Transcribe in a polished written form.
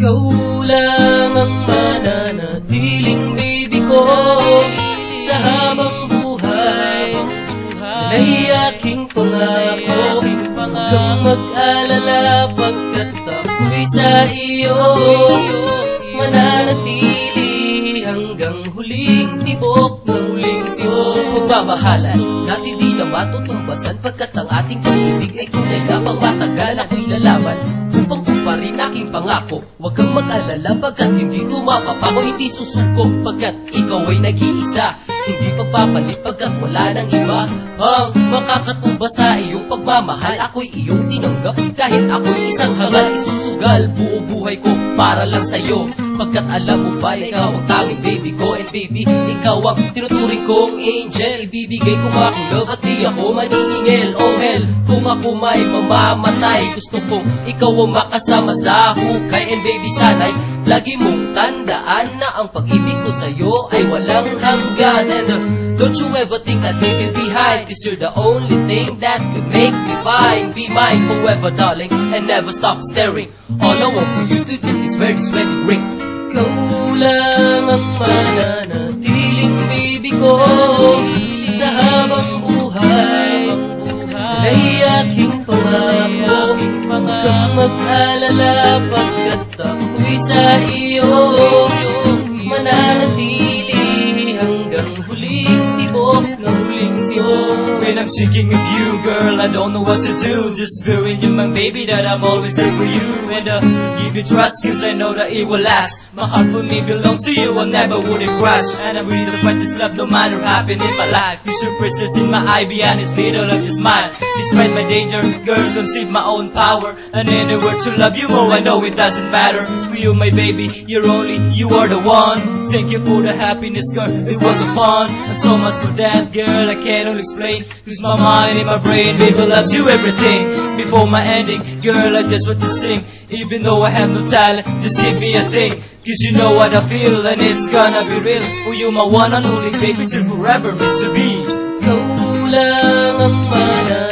Ikaw lang ang mananatiling baby ko sa habang buhay. Na'y aking pangako, huwag kang mag-alala pagkat ako'y sa iyo mananatili hanggang huling tibok ng huling siyo. Pagmamahalan natin di na matutumbasan pagkat ang ating pag-ibig ay tunay na pangmatagal. Ako'y lalaban upang tuparin aking pangako. Huwag kang mag-alala pagkat hindi tumapapako, hindi susuko pagkat ikaw ay nag-iisa. Hindi pagpapalit pagkat wala nang iba ang makakatumba sa iyong pagmamahal. Ako'y iyong tinanggap kahit ako'y isang hangal. Isusugal buo buhay ko para lang sa'yo pagkat alam mo ba ikaw ang tanging baby ko. And baby, ikaw ang tinuturing kong angel. Ibibigay ko aking love at di ako maningingil. Oh hell, kung ako may mamamatay, gusto kong ikaw ang makasama sa hukay. And baby, sana'y lagi mong tandaan na ang pag-ibig ko sa'yo ay walang hanggan. And don't you ever think I'd leave you behind, cause you're the only thing that could make me fine. Be mine forever, darling, and never stop staring. All I want for you to do is wear this wedding ring. Ikaw lang ang mananatiling baby ko sa habang buhay. Na'y aking pangako, huwag kang mag-alala pagkat ako'y sa iyo mananatili hanggang huling tibok ng huling siyo. When I'm thinking of you, girl, I don't know what to do. Just feeling you, my baby, that I'm always there for you. And give you trust, cause I know that it will last. My heart for me belong to you, I never would it crash. And I'm ready to fight this love, no matter what happen in my life. You're so precious in my eye, be honest, little of your smile. Despite my danger, girl, don't save my own power. And any word to love you more, I know it doesn't matter. For you, my baby, you're only, you are the one. Thank you for the happiness, girl, this was a fun. And so much for that, girl, I can't all explain. Cause my mind and my brain, baby, loves you everything. Before my ending, girl, I just want to sing. Even though I have no talent, just give me a thing. Cause you know what I feel, and it's gonna be real. For you, my one and only baby, till forever meant to be. Ikaw lang ang mananatiling